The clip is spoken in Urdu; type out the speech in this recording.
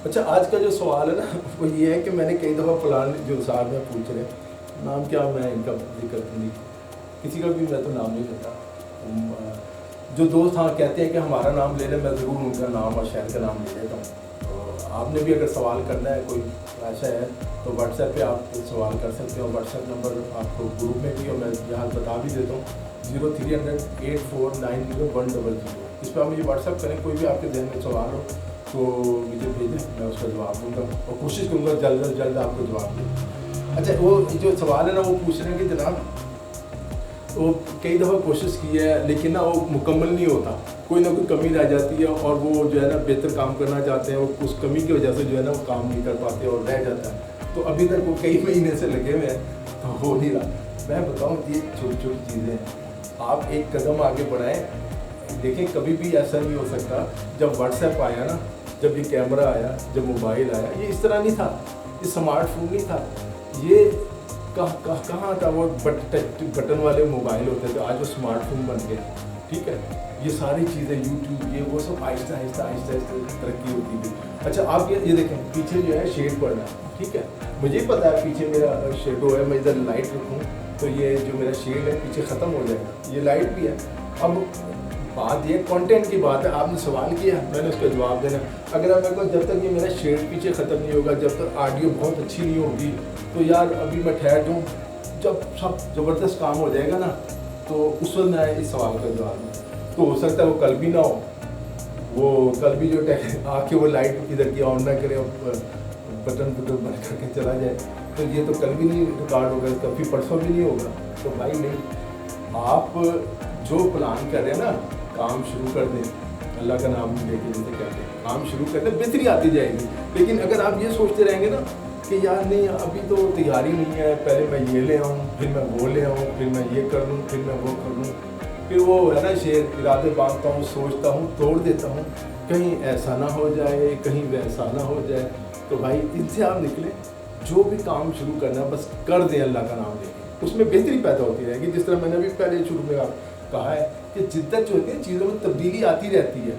اچھا آج کا جو سوال ہے نا وہ یہ ہے کہ میں نے کئی دفعہ فلان جو صاحب میں پوچھ رہے ہیں نام کیا، میں ان کا ذکر نہیں کسی کا بھی میں تو نام نہیں لیتا. جو دوست ہاں کہتے ہیں کہ ہمارا نام لے لیں، میں ضرور ان کا نام اور شہر کا نام لے لیتا ہوں. تو آپ نے بھی اگر سوال کرنا ہے کوئی ایسا ہے تو واٹس ایپ پہ آپ سوال کر سکتے ہیں. واٹس ایپ نمبر آپ کو گروپ میں بھی اور میں یہاں بتا بھی دیتا ہوں 030084901000. اس پہ آپ مجھے واٹس ایپ کریں، کوئی بھی آپ کے ذہن میں سوال ہو تو مجھے بھیجیں، میں اس کا جواب دوں گا اور کوشش کروں گا جلد از جلد آپ کو جواب دیں. اچھا وہ جو سوال ہے نا وہ پوچھ رہے ہیں کہ جناب وہ کئی دفعہ کوشش کی ہے لیکن نا وہ مکمل نہیں ہوتا، کوئی نہ کوئی کمی رہ جاتی ہے اور وہ جو ہے نا بہتر کام کرنا چاہتے ہیں، اس کمی کی وجہ سے جو ہے نا وہ کام نہیں کر پاتے اور رہ جاتا ہے. تو ابھی تک وہ کئی مہینے سے لگے ہوئے ہیں تو ہو نہیں رہا. میں بتاؤں یہ چھوٹی چھوٹی چیزیں ہیں، آپ ایک قدم آگے بڑھائیں. دیکھیں کبھی بھی ایسا نہیں ہو سکتا. جب واٹس ایپ آیا نا، جب یہ کیمرہ آیا، جب موبائل آیا، یہ اس طرح نہیں تھا، یہ اسمارٹ فون نہیں تھا. یہ کہاں تھا وہ بٹن والے موبائل ہوتے تھے، آج وہ اسمارٹ فون بن گئے. ٹھیک ہے، یہ ساری چیزیں یوٹیوب یہ وہ سب آہستہ آہستہ آہستہ آہستہ ترقی ہوتی تھی. اچھا آپ یہ دیکھیں پیچھے جو ہے شیڈ پڑ رہا ہے. ٹھیک ہے، مجھے ہی پتا ہے پیچھے میرا شیڈو ہے، میں ادھر لائٹ رکھوں تو یہ جو میرا شیڈ ہے پیچھے ختم ہو جائے گا. یہ لائٹ بھی ہے. اب بات یہ کانٹینٹ کی بات ہے، آپ نے سوال کیا میں نے اس کا جواب دینا. اگر آپ میرے کو جب تک یہ میرا شیڈ پیچھے ختم نہیں ہوگا، جب تک آڈیو بہت اچھی نہیں ہوگی تو یار ابھی میں ٹھہر جاؤں. جب سب زبردست کام ہو جائے گا نا تو اس وقت میں اس سوال کا جواب دوں. تو ہو سکتا ہے وہ کل بھی نہ ہو، وہ کل بھی جو آ کے وہ لائٹ ادھر کی آن نہ کرے اور بٹن بند کر کے چلا جائے. تو یہ تو کل بھی نہیں ریکارڈ ہوگا، کبھی پرسوں بھی نہیں ہوگا. تو بھائی نہیں، آپ جو پلان کر رہے ہیں نا کام شروع کر دیں، اللہ کا نام لے کے جیسے کہتے ہیں کام شروع کر دیں، بہتری آتی جائے گی. لیکن اگر آپ یہ سوچتے رہیں گے نا کہ یار نہیں ابھی تو تیاری نہیں ہے، پہلے میں یہ لے آؤں، پھر میں وہ لے آؤں، پھر میں یہ کر لوں، پھر میں وہ کر لوں، پھر وہ ہے نا شعر ارادے باندھتا ہوں، سوچتا ہوں، توڑ دیتا ہوں، کہیں ایسا نہ ہو جائے، کہیں ویسا نہ ہو جائے. تو بھائی ان سے آپ نکلیں، جو بھی کام شروع کرنا ہے بس کر دیں اللہ کا نام لے کے، اس میں بہتری پیدا ہوتی رہے گی. جس طرح میں نے بھی پہلے شروع میں آپ کہا ہے کہ جدت جو ہوتی ہے چیزوں میں تبدیلی آتی رہتی ہے.